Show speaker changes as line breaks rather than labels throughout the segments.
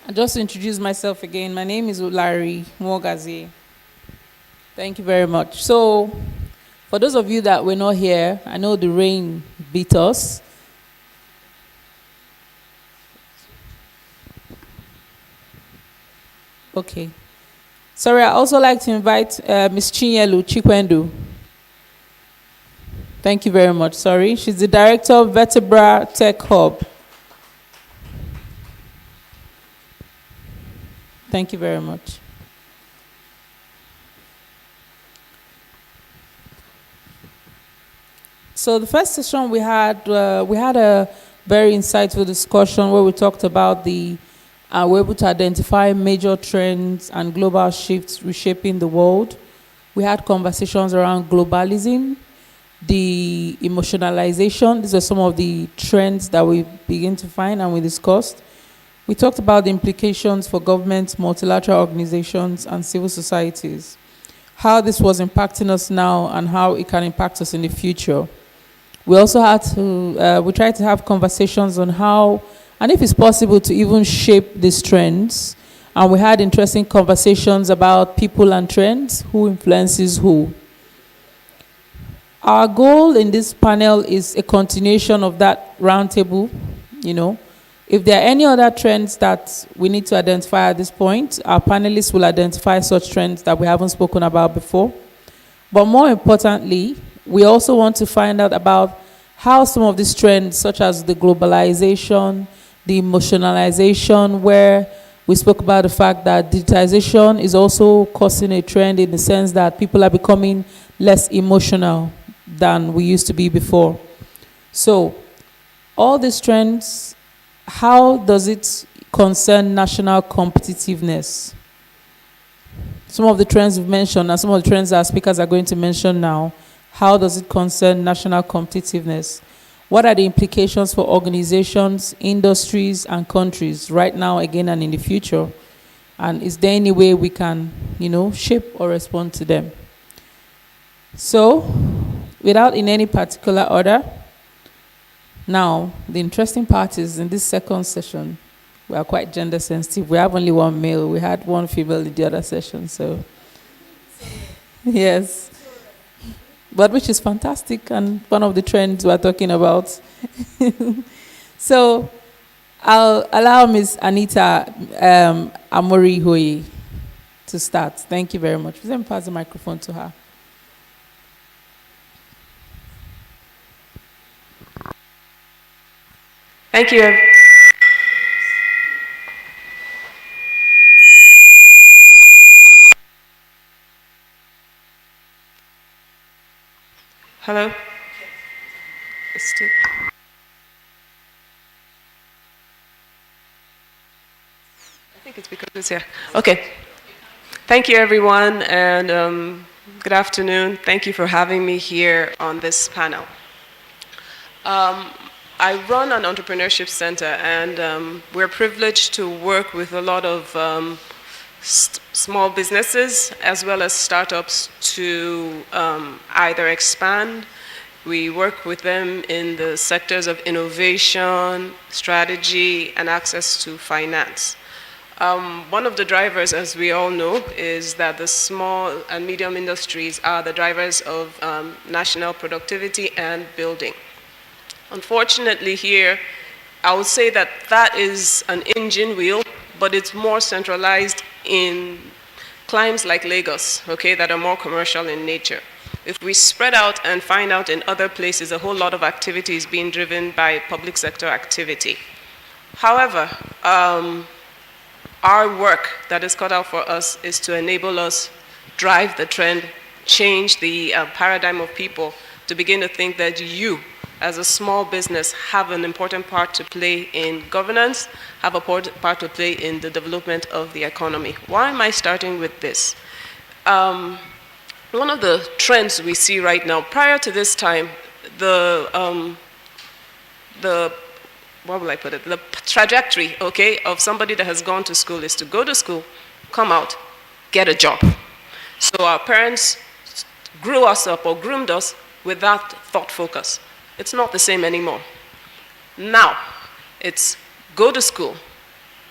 I just introduce myself again. My name is Larry Mwogazi. Thank you very much. So, for those of you that were not here, I know the rain beat us. Okay. Sorry, I also like to invite Ms. Chinyelu Chikwendu. Thank you very much. Sorry. She's the director of Vertebra Tech Hub. Thank you very much. So the first session we had a very insightful discussion where we talked about we're able to identify major trends and global shifts reshaping the world. We had conversations around globalism, the emotionalization. These are some of the trends that we begin to find and we discussed. We talked about the implications for governments, multilateral organizations, and civil societies, how this was impacting us now and how it can impact us in the future. We also we tried to have conversations on how, and if it's possible to even shape these trends. And we had interesting conversations about people and trends, who influences who. Our goal in this panel is a continuation of that roundtable. If there are any other trends that we need to identify at this point, our panelists will identify such trends that we haven't spoken about before. But more importantly, we also want to find out about how some of these trends, such as the globalization, the emotionalization, where we spoke about the fact that digitization is also causing a trend in the sense that people are becoming less emotional than we used to be before. So, all these trends, how does it concern national competitiveness? Some of the trends we've mentioned and some of the trends our speakers are going to mention now, how does it concern national competitiveness? What are the implications for organizations, industries, and countries right now, again, and in the future? And is there any way we can, shape or respond to them? So, without in any particular order, now, the interesting part is in this second session, we are quite gender sensitive. We have only one male. We had one female in the other session, so yes. But which is fantastic and one of the trends we're talking about. So I'll allow Ms. Anita Amori Hoye to start. Thank you very much. Let me pass the microphone to her.
Thank you. Hello? I think it's because it's here. Okay. Thank you, everyone, and good afternoon. Thank you for having me here on this panel. I run an entrepreneurship center, and we're privileged to work with a lot of small businesses as well as startups to either expand. We work with them in the sectors of innovation, strategy, and access to finance. One of the drivers, as we all know, is that the small and medium industries are the drivers of national productivity and building. Unfortunately here, I would say that that is an engine wheel, but it's more centralized in climes like Lagos, okay, that are more commercial in nature. If we spread out and find out in other places, a whole lot of activity is being driven by public sector activity. However, our work that is cut out for us is to enable us drive the trend, change the paradigm of people to begin to think that you, as a small business, have an important part to play in governance, have a part to play in the development of the economy. Why am I starting with this? One of the trends we see right now, prior to this time, what will I put it? The trajectory, okay, of somebody that has gone to school is to go to school, come out, get a job. So our parents grew us up or groomed us with that thought focus. It's not the same anymore. Now, it's go to school,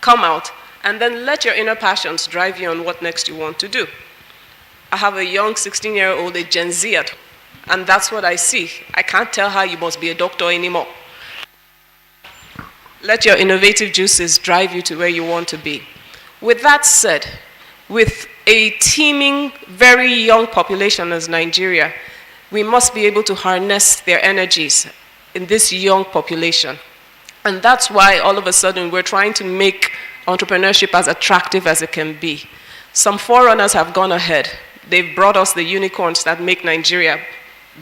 come out, and then let your inner passions drive you on what next you want to do. I have a young 16-year-old, a Gen Z, and that's what I see. I can't tell her you must be a doctor anymore. Let your innovative juices drive you to where you want to be. With that said, with a teeming, very young population as Nigeria, we must be able to harness their energies in this young population. And that's why all of a sudden we're trying to make entrepreneurship as attractive as it can be. Some forerunners have gone ahead. They've brought us the unicorns that make Nigeria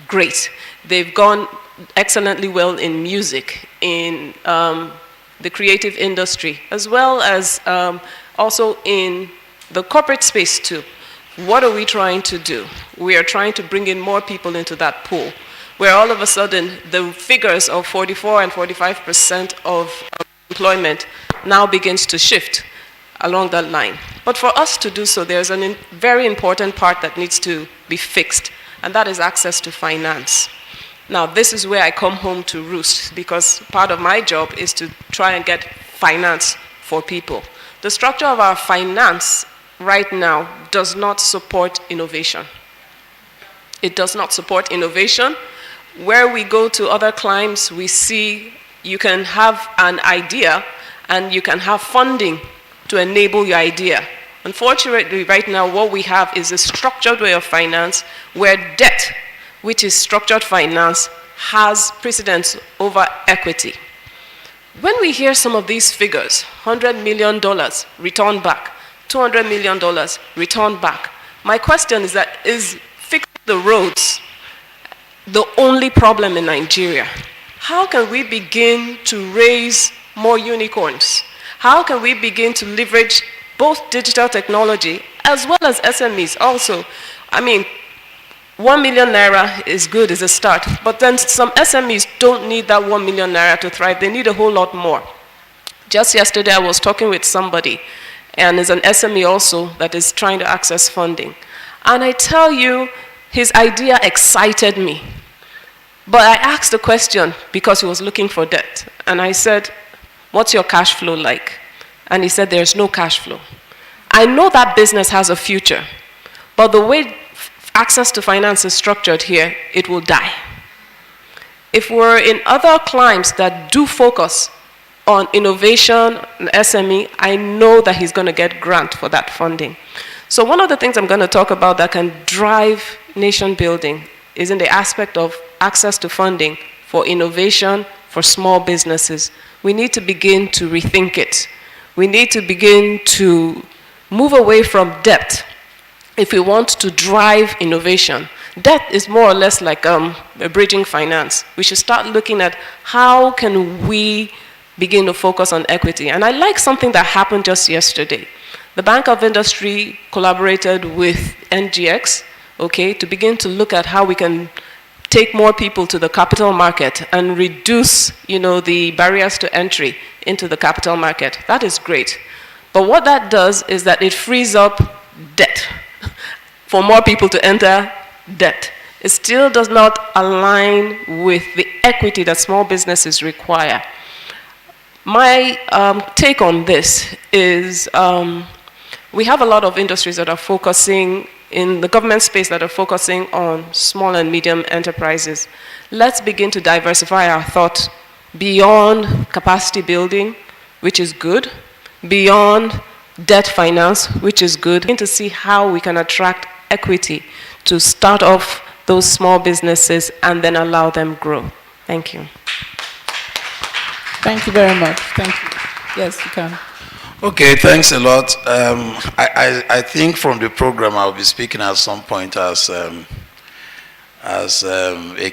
great. They've gone excellently well in music, in the creative industry, as well as also in the corporate space too. What are we trying to do? We are trying to bring in more people into that pool, where all of a sudden the figures of 44 and 45% of employment now begins to shift along that line. But for us to do so, there's a very important part that needs to be fixed, and that is access to finance. Now, this is where I come home to roost, because part of my job is to try and get finance for people. The structure of our finance right now does not support innovation. It does not support innovation. Where we go to other climes, we see you can have an idea and you can have funding to enable your idea. Unfortunately, right now, what we have is a structured way of finance where debt, which is structured finance, has precedence over equity. When we hear some of these figures, $100 million returned back, $200 million returned back, my question is that, is fixing the roads the only problem in Nigeria? How can we begin to raise more unicorns? How can we begin to leverage both digital technology as well as SMEs also? I mean, 1 million naira is good as a start, but then some SMEs don't need that 1 million naira to thrive. They need a whole lot more. Just yesterday, I was talking with somebody, and is an SME also that is trying to access funding. And I tell you, his idea excited me. But I asked the question because he was looking for debt. And I said, what's your cash flow like? And he said, there's no cash flow. I know that business has a future, but the way access to finance is structured here, it will die. If we're in other climes that do focus on innovation and SME, I know that he's going to get grant for that funding. So one of the things I'm going to talk about that can drive nation building is in the aspect of access to funding for innovation for small businesses. We need to begin to rethink it. We need to begin to move away from debt if we want to drive innovation. Debt is more or less like a bridging finance. We should start looking at how can we begin to focus on equity. And I like something that happened just yesterday. The Bank of Industry collaborated with NGX, okay, to begin to look at how we can take more people to the capital market and reduce, the barriers to entry into the capital market. That is great. But what that does is that it frees up debt for more people to enter debt. It still does not align with the equity that small businesses require. My take on this is we have a lot of industries that are focusing in the government space that are focusing on small and medium enterprises. Let's begin to diversify our thought beyond capacity building, which is good, beyond debt finance, which is good, and to see how we can attract equity to start off those small businesses and then allow them grow. Thank you.
Thank you very much. Thank you. Yes, you can.
Okay, thanks a lot. I think from the program I'll be speaking at some point as a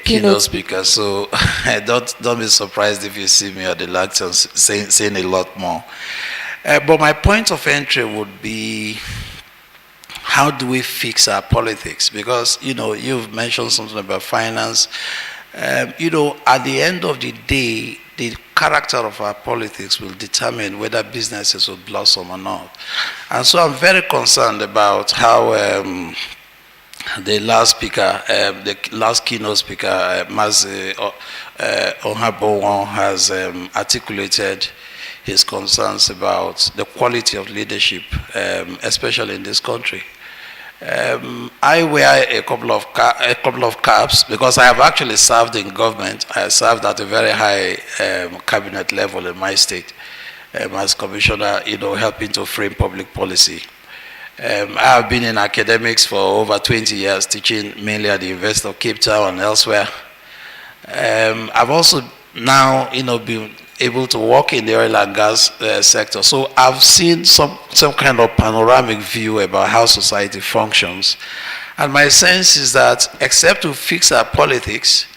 keynote speaker. So don't be surprised if you see me at the lecture saying a lot more. But my point of entry would be, how do we fix our politics? Because you've mentioned something about finance. At the end of the day, the character of our politics will determine whether businesses will blossom or not. And so I'm very concerned about how the last speaker, the last keynote speaker, Mazi Ohabowon, has articulated his concerns about the quality of leadership, especially in this country. I wear a couple of caps because I have actually served in government. I served at a very high cabinet level in my state as commissioner, helping to frame public policy. I have been in academics for over 20 years, teaching mainly at the University of Cape Town and elsewhere. I've also now, been able to work in the oil and gas sector. So I've seen some kind of panoramic view about how society functions. And my sense is that except to fix our politics,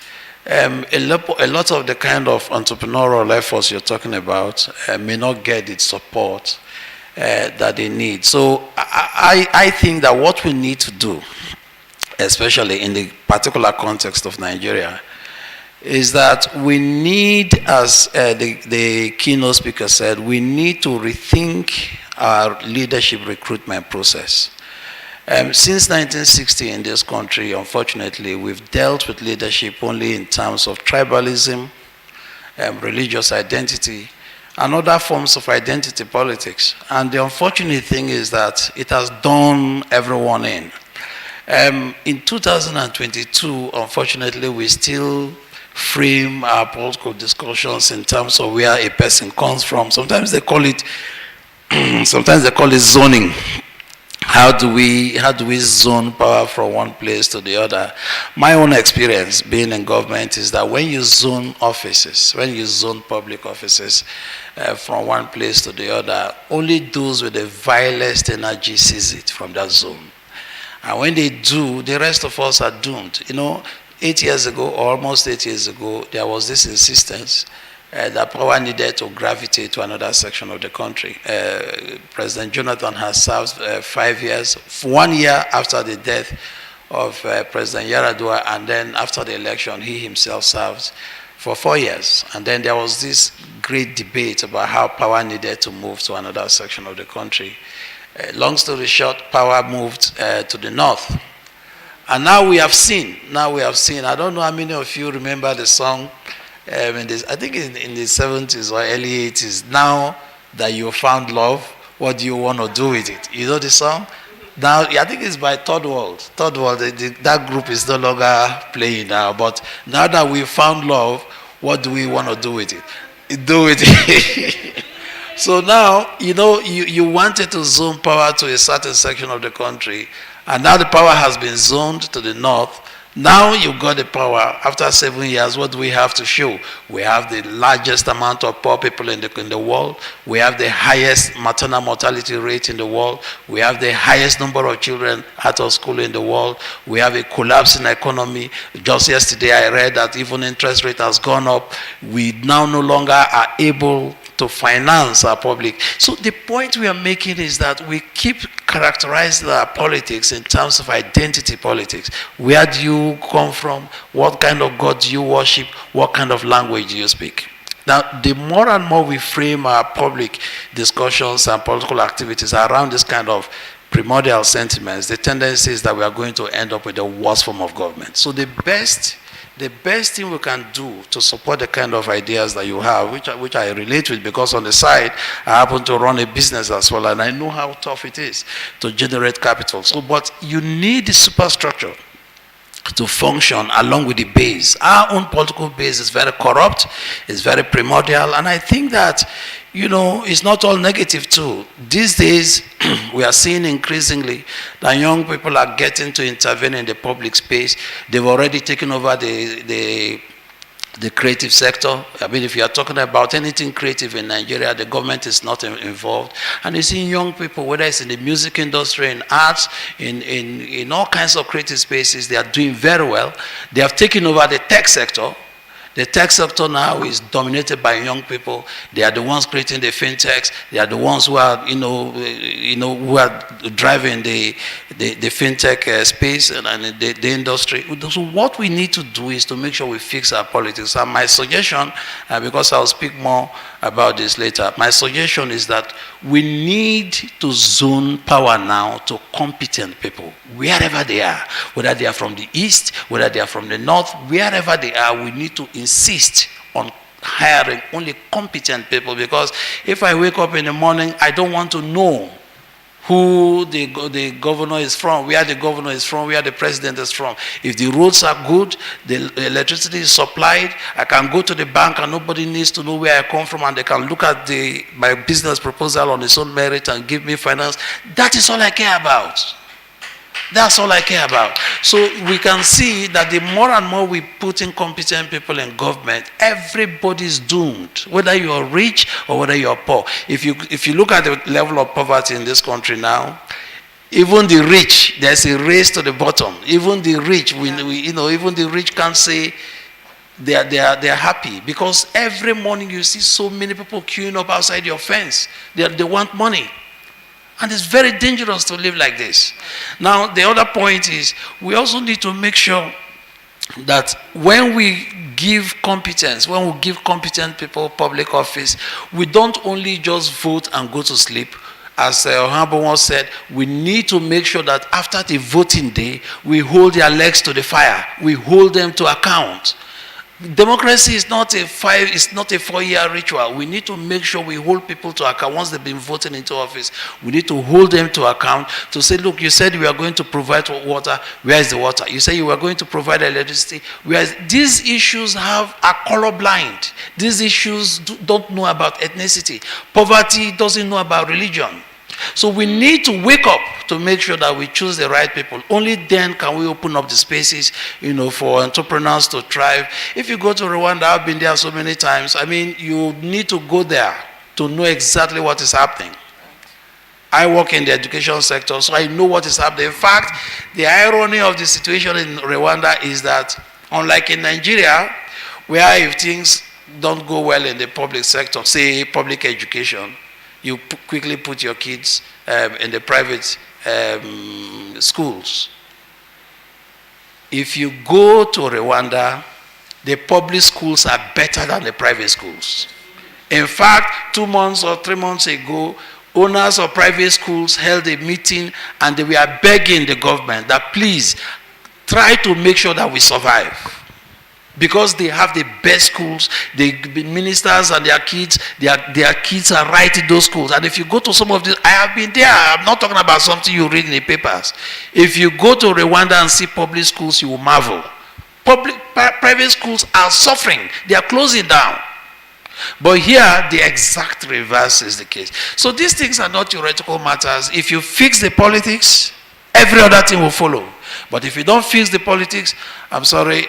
a lot of the kind of entrepreneurial efforts you're talking about may not get its support that they need. So I think that what we need to do, especially in the particular context of Nigeria, is that we need, as the keynote speaker said, we need to rethink our leadership recruitment process. Since 1960 in this country, unfortunately, we've dealt with leadership only in terms of tribalism, religious identity, and other forms of identity politics. And the unfortunate thing is that it has done everyone in. In 2022, unfortunately, we still frame our political discussions in terms of where a person comes from. Sometimes they call it zoning. How do we zone power from one place to the other? My own experience being in government is that when you zone offices, when you zone public offices from one place to the other, only those with the vilest energy sees it from that zone. And when they do, the rest of us are doomed. 8 years ago, or almost 8 years ago, there was this insistence that power needed to gravitate to another section of the country. President Jonathan has served 5 years, 1 year after the death of President Yaradua, and then after the election, he himself served for 4 years. And then there was this great debate about how power needed to move to another section of the country. Long story short, power moved to the north. And now we have seen, I don't know how many of you remember the song, I think in the 70s or early 80s, now that you found love, what do you want to do with it? You know the song? Now, I think it's by Third World. Third World, that group is no longer playing now, but now that we found love, what do we want to do with it? Do with it. So now, you wanted to zone power to a certain section of the country, and now the power has been zoned to the north. Now you've got the power. After 7 years, what do we have to show? We have the largest amount of poor people in the world. We have the highest maternal mortality rate in the world. We have the highest number of children out of school in the world. We have a collapsing economy. Just yesterday I read that even interest rate has gone up. We now no longer are able to finance our public. So the point we are making is that we keep characterizing our politics in terms of identity politics. Where do you come from? What kind of God do you worship? What kind of language do you speak? Now, the more and more we frame our public discussions and political activities around this kind of primordial sentiments, the tendency is that we are going to end up with the worst form of government. So the best thing we can do to support the kind of ideas that you have, which I relate with, because on the side, I happen to run a business as well, and I know how tough it is to generate capital. So, but you need the superstructure to function along with the base. Our own political base is very corrupt, it's very primordial, and I think that, it's not all negative too. These days, we are seeing increasingly that young people are getting to intervene in the public space. They've already taken over the creative sector. I mean, if you are talking about anything creative in Nigeria, the government is not involved. And you see young people, whether it's in the music industry, in arts, in all kinds of creative spaces, they are doing very well. They have taken over the tech sector. The tech sector now is dominated by young people. They are the ones creating the fintechs. They are the ones who are, who are driving the fintech space and the industry. So what we need to do is to make sure we fix our politics. And my suggestion, because I'll speak more about this later, my suggestion is that we need to zone power now to competent people, wherever they are, whether they are from the east, whether they are from the north, wherever they are, we need to insist on hiring only competent people, because if I wake up in the morning, I don't want to know who the governor is from, where the governor is from, where the president is from. If the roads are good, the electricity is supplied, I can go to the bank and nobody needs to know where I come from, and they can look at my business proposal on its own merit and give me finance. That is all I care about. That's all I care about. So we can see that the more and more we put in competent people in government, everybody's doomed, whether you are rich or whether you are poor. If you look at the level of poverty in this country now, even the rich, there's a race to the bottom. Even the rich, even the rich can't say they are happy, because every morning you see so many people queuing up outside your fence. They want money. And it's very dangerous to live like this. Now, the other point is, we also need to make sure that when we give competence, when we give competent people public office, we don't only just vote and go to sleep. As Honorable once said, we need to make sure that after the voting day, we hold their legs to the fire. We hold them to account. Democracy is not a 4-year ritual. We need to make sure we hold people to account. Once they've been voted into office, we need to hold them to account to say, look, you said you are going to provide water. Where is the water? You said you were going to provide electricity. Whereas these issues are colorblind. These issues don't know about ethnicity. Poverty doesn't know about religion. So we need to wake up to make sure that we choose the right people. Only then can we open up the spaces, for entrepreneurs to thrive. If you go to Rwanda, I've been there so many times. I mean, you need to go there to know exactly what is happening. I work in the education sector, so I know what is happening. In fact, the irony of the situation in Rwanda is that, unlike in Nigeria, where if things don't go well in the public sector, say public education, you quickly put your kids in the private schools. If you go to Rwanda, the public schools are better than the private schools. In fact, 2 months or 3 months ago, owners of private schools held a meeting and they were begging the government that please try to make sure that we survive. Because they have the best schools, the ministers and their kids are right in those schools. And if you go to some of these, I have been there, I'm not talking about something you read in the papers. If you go to Rwanda and see public schools, you will marvel. Private schools are suffering, they are closing down. But here, the exact reverse is the case. So these things are not theoretical matters. If you fix the politics, every other thing will follow. But if you don't fix the politics, I'm sorry,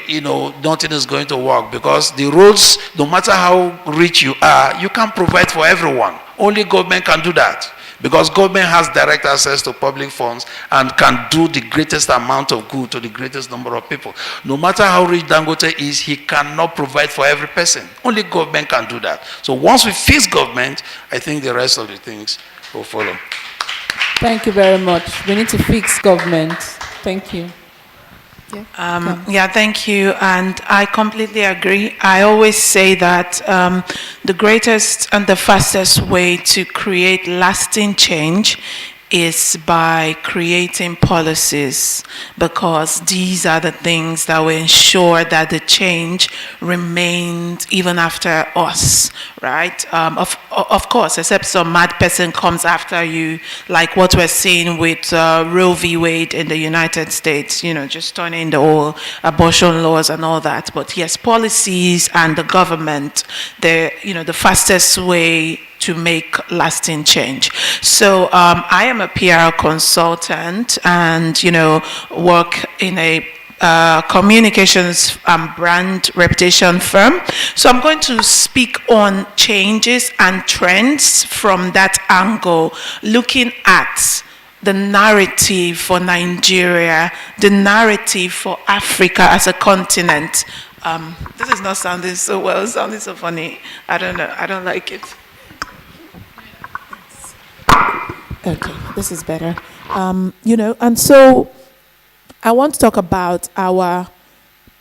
nothing is going to work, because the roads, no matter how rich you are, you can't provide for everyone. Only government can do that, because government has direct access to public funds and can do the greatest amount of good to the greatest number of people. No matter how rich Dangote is, he cannot provide for every person. Only government can do that. So once we fix government, I think the rest of the things will follow.
Thank you very much. We need to fix government. Thank you.
Thank you. And I completely agree. I always say that the greatest and the fastest way to create lasting change is by creating policies, because these are the things that will ensure that the change remains even after us, right? Of course, except some mad person comes after you, like what we're seeing with Roe v. Wade in the United States, just turning the whole abortion laws and all that. But yes, policies and the government, the fastest way to make lasting change. So I am a PR consultant and, work in a communications and brand reputation firm. So I'm going to speak on changes and trends from that angle, looking at the narrative for Nigeria, the narrative for Africa as a continent. This is not sounding so well, it's sounding so funny. I don't know, I don't like it. Okay, this is better. And so I want to talk about our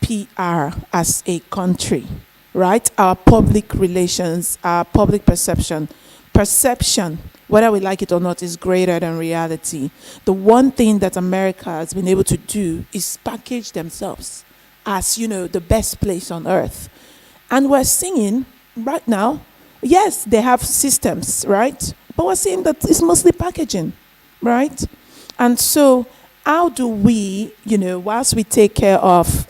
PR as a country, right? Our public relations, our public perception. Perception, whether we like it or not, is greater than reality. The one thing that America has been able to do is package themselves as, the best place on earth. And we're seeing right now, yes, they have systems, right? But we're seeing that it's mostly packaging, right? And so, how do we, whilst we take care of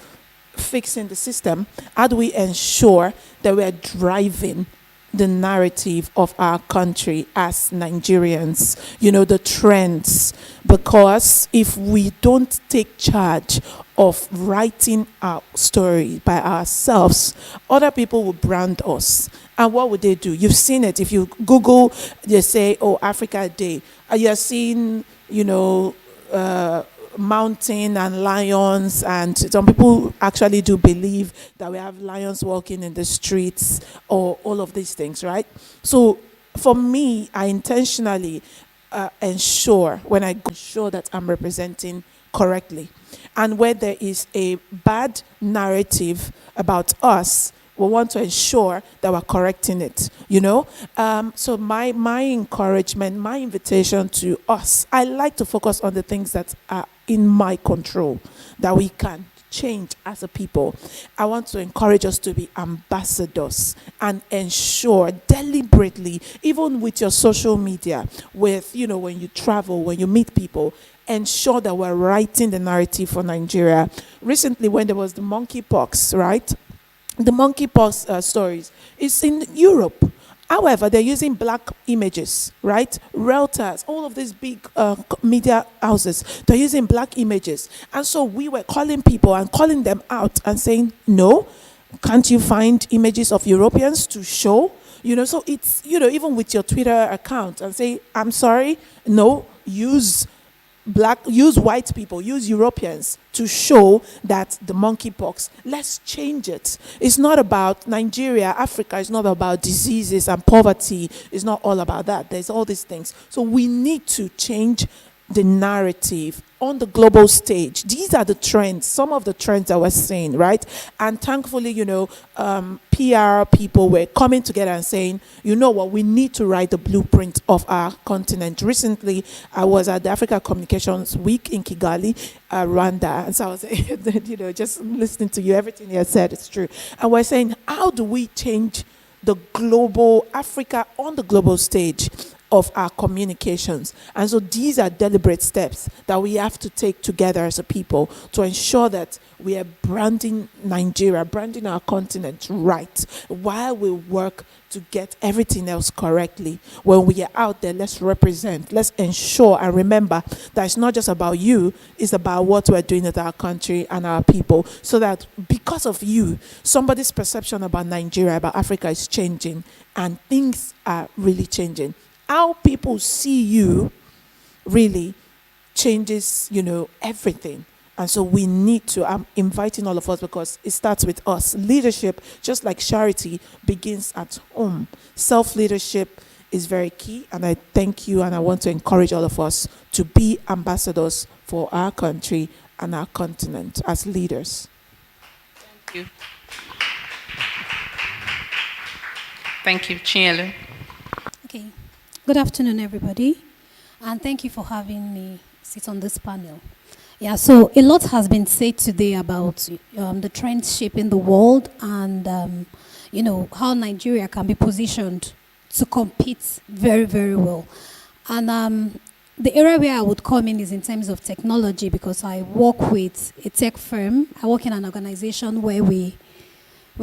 fixing the system, how do we ensure that we're driving the narrative of our country as Nigerians, the trends? Because if we don't take charge of writing our story by ourselves, other people will brand us. And what would they do? You've seen it. If you Google, they say, oh, Africa Day. You're seeing, mountain and lions, and some people actually do believe that we have lions walking in the streets or all of these things, right? So for me, I intentionally ensure when I go, ensure that I'm representing correctly. And where there is a bad narrative about us, we want to ensure that we're correcting it, So my encouragement, my invitation to us, I like to focus on the things that are in my control, that we can change as a people. I want to encourage us to be ambassadors and ensure deliberately, even with your social media, with, when you travel, when you meet people, ensure that we're writing the narrative for Nigeria. Recently, when there was the monkeypox, right? The monkeypox stories is in Europe. However, they're using black images, right? Reuters, all of these big media houses, they're using black images. And so we were calling people and calling them out and saying, no, can't you find images of Europeans to show? So it's, even with your Twitter account and say, I'm sorry, no, use white people, use Europeans to show that the monkeypox. Let's change it. It's not about Nigeria, Africa. It's not about diseases and poverty. It's not all about that. There's all these things. So we need to change the narrative on the global stage. These are the trends, some of the trends that we're seeing, right? And thankfully, PR people were coming together and saying, what, we need to write the blueprint of our continent. Recently, I was at the Africa Communications Week in Kigali, Rwanda, and so I was, just listening to you, everything you said, it's true. And we're saying, how do we change the global Africa on the global stage of our communications? And so these are deliberate steps that we have to take together as a people to ensure that we are branding Nigeria, branding our continent right, while we work to get everything else correctly. When we are out there, let's represent, let's ensure and remember that it's not just about you, it's about what we're doing at our country and our people, so that because of you, somebody's perception about Nigeria, about Africa is changing, and things are really changing. How people see you really changes, everything. And so we need to, I'm inviting all of us, because it starts with us. Leadership, just like charity, begins at home. Self-leadership is very key, and I thank you, and I want to encourage all of us to be ambassadors for our country and our continent as leaders.
Thank you. Thank you, Chinyelu.
Okay. Good afternoon, everybody, and thank you for having me sit on this panel. Yeah, so a lot has been said today about the trends shaping the world, and how Nigeria can be positioned to compete very, very well. And the area where I would come in is in terms of technology, because I work with a tech firm. I work in an organization where we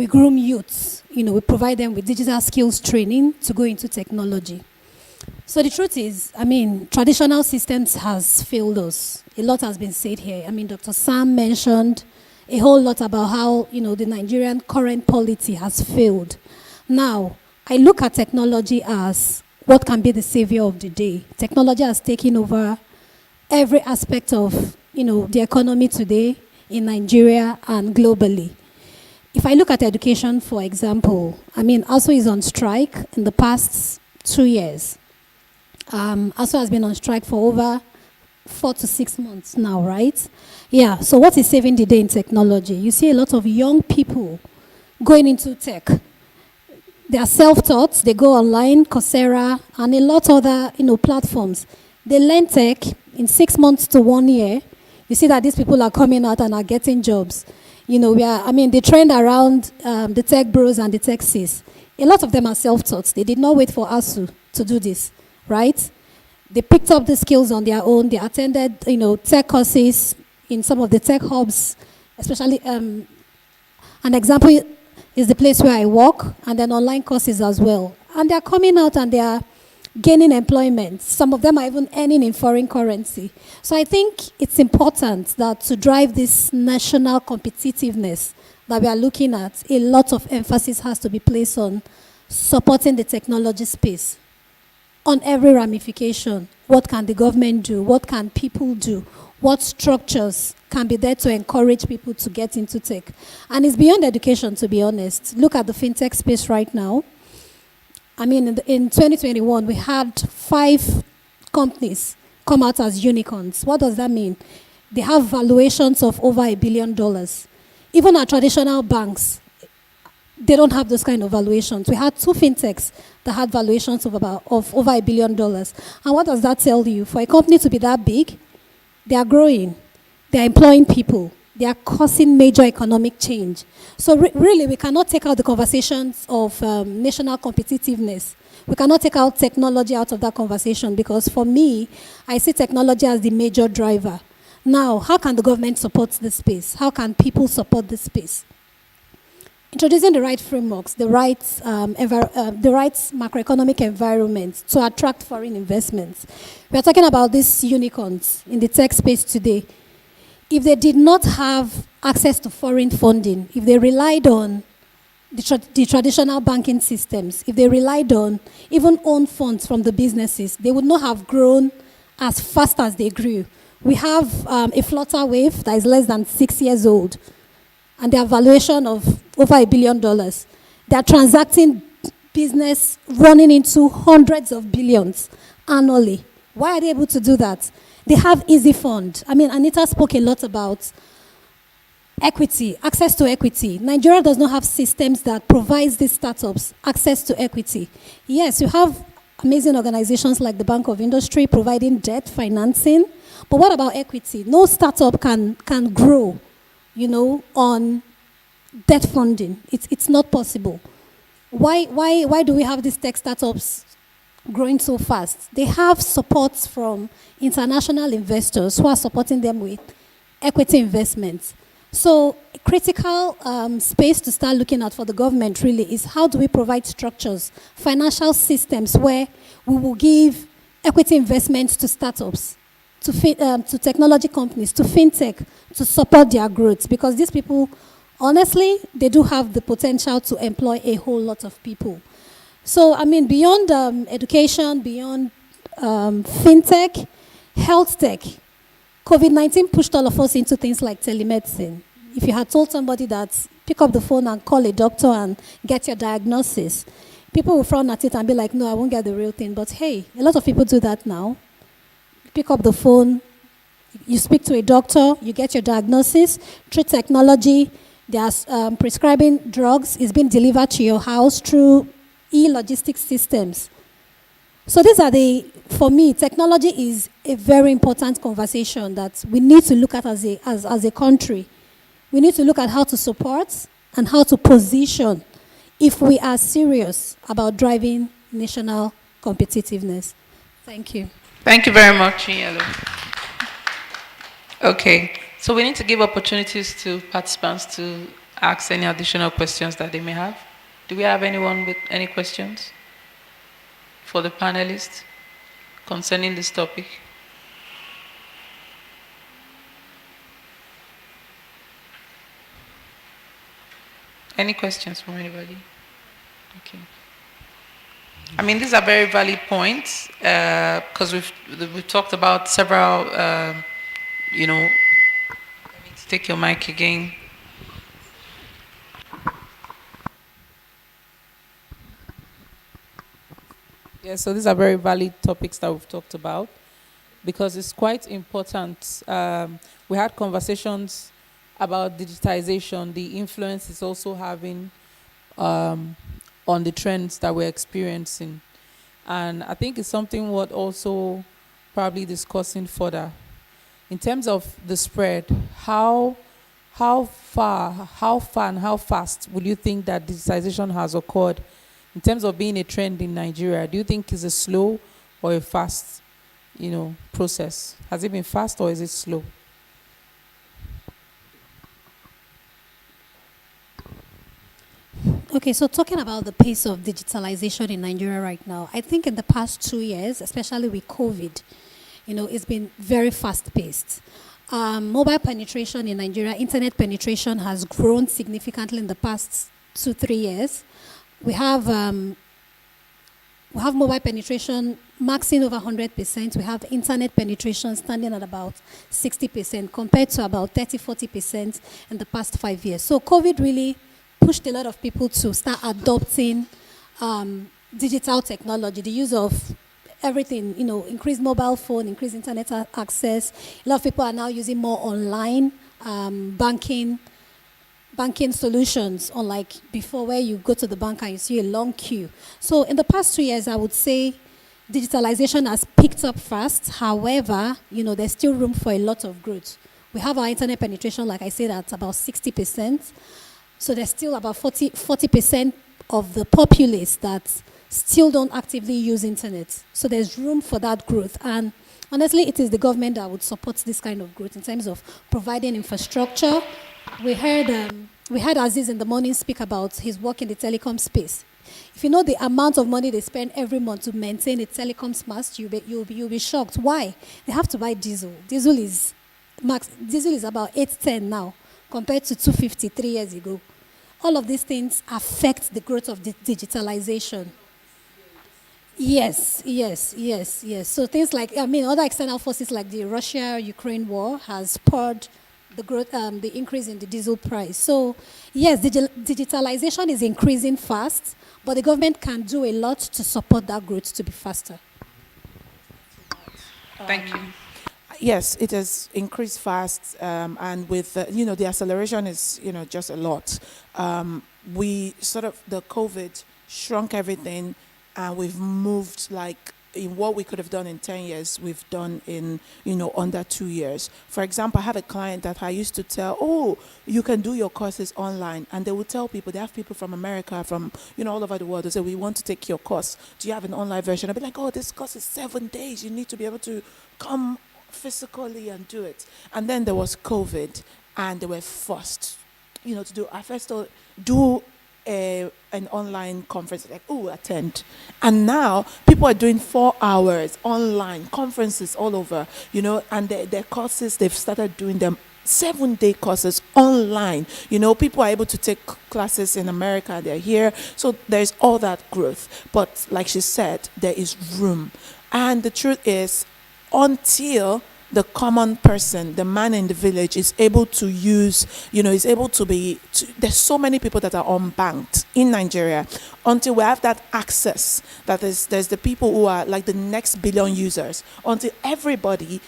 groom youths. We provide them with digital skills training to go into technology. So the truth is, traditional systems has failed us. A lot has been said here. Dr. Sam mentioned a whole lot about how, the Nigerian current polity has failed. Now, I look at technology as what can be the savior of the day. Technology has taken over every aspect of, the economy today in Nigeria and globally. If I look at education, for example, ASU is on strike in the past 2 years. ASU has been on strike for over 4 to 6 months now, right? Yeah, so what is saving the day in technology? You see a lot of young people going into tech. They are self-taught, they go online, Coursera, and a lot of other, platforms. They learn tech in 6 months to 1 year. You see that these people are coming out and are getting jobs. The trend around the tech bros and the tech sis A lot of them are self-taught. They did not wait for ASU to do this, right? They picked up the skills on their own. They attended, tech courses in some of the tech hubs, especially an example is the place where I work, and then online courses as well. And they're coming out and they are gaining employment. Some of them are even earning in foreign currency. So I think it's important that to drive this national competitiveness that we are looking at, a lot of emphasis has to be placed on supporting the technology space on every ramification. What can the government do? What can people do? What structures can be there to encourage people to get into tech? And it's beyond education, to be honest. Look at the fintech space right now. I mean, in 2021, we had 5 companies come out as unicorns. What does that mean? They have valuations of over $1 billion. Even our traditional banks, they don't have those kind of valuations. We had 2 fintechs that had valuations of over $1 billion. And what does that tell you? For a company to be that big, they are growing, they are employing people, they are causing major economic change. So really, we cannot take out the conversations of national competitiveness. We cannot take out technology out of that conversation, because for me, I see technology as the major driver. Now, how can the government support this space? How can people support this space? Introducing the right frameworks, the right macroeconomic environment to attract foreign investments. We are talking about these unicorns in the tech space today. If they did not have access to foreign funding, if they relied on the traditional banking systems, if they relied on even own funds from the businesses, they would not have grown as fast as they grew. We have a Flutter Wave that is less than 6 years old, and their valuation of over $1 billion. They are transacting business running into hundreds of billions annually. Why are they able to do that? They have easy fund. I mean, Anita spoke a lot about equity, access to equity. Nigeria does not have systems that provides these startups access to equity. Yes, you have amazing organizations like the Bank of Industry providing debt financing, but what about equity? No startup can grow, on debt funding. It's not possible. Why do we have these tech startups growing so fast? They have support from international investors who are supporting them with equity investments. So a critical space to start looking at for the government really is how do we provide structures, financial systems where we will give equity investments to startups, to technology companies, to fintech, to support their growth. Because these people, honestly, they do have the potential to employ a whole lot of people. So, I mean, beyond education, beyond fintech, health tech, COVID-19 pushed all of us into things like telemedicine. If you had told somebody that pick up the phone and call a doctor and get your diagnosis, people will frown at it and be like, no, I won't get the real thing. But hey, a lot of people do that now. Pick up the phone, you speak to a doctor, you get your diagnosis, through technology, they are prescribing drugs, it's being delivered to your house through e-logistics systems. So these are for me, technology is a very important conversation that we need to look at as a country. We need to look at how to support and how to position if we are serious about driving national competitiveness. Thank you.
Thank you very much, Chinyelu. Okay, so we need to give opportunities to participants to ask any additional questions that they may have. Do we have anyone with any questions for the panelists concerning this topic? Any questions from anybody? Okay. I mean, these are very valid points because we've talked about several, let me take your mic again.
Yeah, so these are very valid topics that we've talked about because it's quite important. We had conversations about digitization, the influence it's also having on the trends that we're experiencing. And I think it's something worth also probably discussing further. In terms of the spread, how far and how fast would you think that digitization has occurred In terms of being a trend in Nigeria, do you think it's a slow or a fast, process? Has it been fast or is it slow?
Okay, so talking about the pace of digitalization in Nigeria right now, I think in the past 2 years, especially with COVID, it's been very fast paced. Mobile penetration in Nigeria, internet penetration has grown significantly in the past 2, 3 years. We have mobile penetration maxing over 100%. We have internet penetration standing at about 60% compared to about 30, 40% in the past 5 years. So COVID really pushed a lot of people to start adopting digital technology, the use of everything, increased mobile phone, increased internet access. A lot of people are now using more online banking solutions, unlike before where you go to the bank and you see a long queue. So in the past 2 years, I would say digitalization has picked up fast. However, there's still room for a lot of growth. We have our internet penetration, like I said, at about 60%. So there's still about 40% of the populace that still don't actively use internet. So there's room for that growth. And honestly, it is the government that would support this kind of growth in terms of providing infrastructure. We heard Aziz in the morning speak about his work in the telecom space. If you know the amount of money they spend every month to maintain a telecoms mast, you'll be shocked. Why? They have to buy diesel. Diesel is about 810 now, compared to 250 3 years ago. All of these things affect the growth of digitalization. Yes. So things like, other external forces like the Russia-Ukraine war has spurred the growth, the increase in the diesel price. So yes, digitalization is increasing fast, but the government can do a lot to support that growth to be faster.
Thank you.
Yes, it has increased fast, and with the acceleration is just a lot. We the COVID shrunk everything, and we've moved like in what we could have done in 10 years, we've done in under 2 years. For example, I have a client that I used to tell, oh, you can do your courses online, and they would tell people, they have people from America, from all over the world. They say, we want to take your course. Do you have an online version? I'd be like, oh, this course is 7 days. You need to be able to come physically and do it. And then there was COVID, and they were forced to do. I first thought, do an online conference, like, oh, attend. And now people are doing 4 hours online conferences all over, and their courses, they've started doing them 7-day courses online. People are able to take classes in America, they're here. So there's all that growth. But like she said, there is room. And the truth is, until the common person, the man in the village, is able to use, is able to be, there's so many people that are unbanked in Nigeria. Until we have that access, there's the people who are like the next billion users, until everybody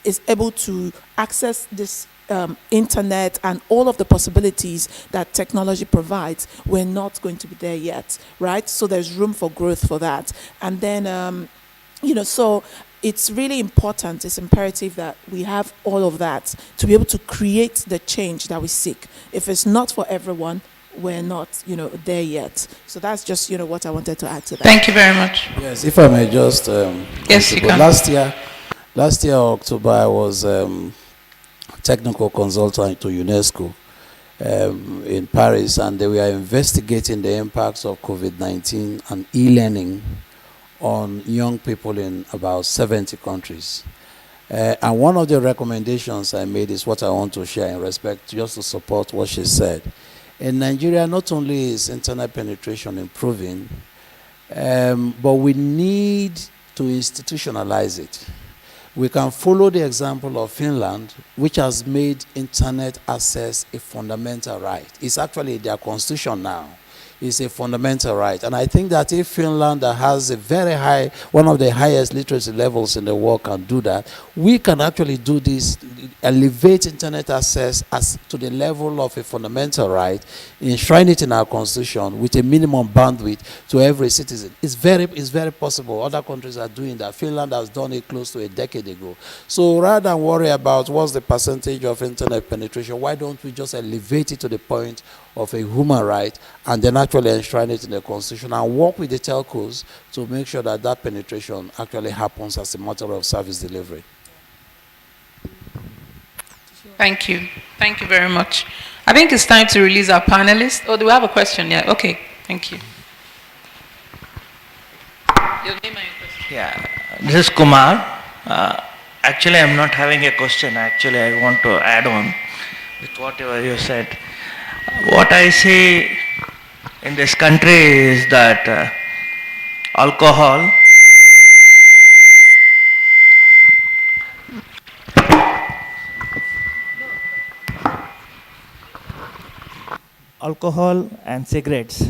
is able to access this internet and all of the possibilities that technology provides, we're not going to be there yet, right? So there's room for growth for that. And then, so it's really important, it's imperative that we have all of that to be able to create the change that we seek. If it's not for everyone, we're not, there yet. So that's just, what I wanted to add to that.
Thank you very much.
Yes, if I may just...
yes, you can.
Last year, October, I was technical consultant to UNESCO in Paris, and they were investigating the impacts of COVID-19 and e-learning on young people in about 70 countries. And one of the recommendations I made is what I want to share in respect, just to support what she said. In Nigeria, not only is internet penetration improving, but we need to institutionalize it. We can follow the example of Finland, which has made internet access a fundamental right. It's actually their constitution now. It's a fundamental right. And I think that if Finland, that has a very high, one of the highest literacy levels in the world, can do that, we can actually do this elevate internet access as to the level of a fundamental right, enshrine it in our constitution with a minimum bandwidth to every citizen. It's very possible. Other countries are doing that. Finland has done it close to a decade ago. So rather than worry about what's the percentage of internet penetration, why don't we just elevate it to the point of a human right and then actually enshrine it in the constitution and work with the telcos to make sure that that penetration actually happens as a matter of service delivery.
Thank you. Thank you very much. I think it's time to release our panelists. Oh, do we have a question? Yeah, okay. Thank you. Your name and your question.
Yeah, this is Kumar. Actually, I'm not having a question. Actually, I want to add on with whatever you said. What I see in this country is that alcohol and cigarettes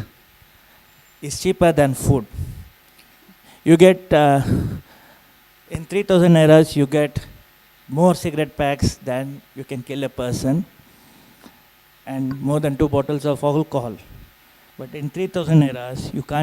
is cheaper than food. You get in 3000 eras you get more cigarette packs than you can kill a person, and more than 2 bottles of alcohol. But in 3000 eras you can't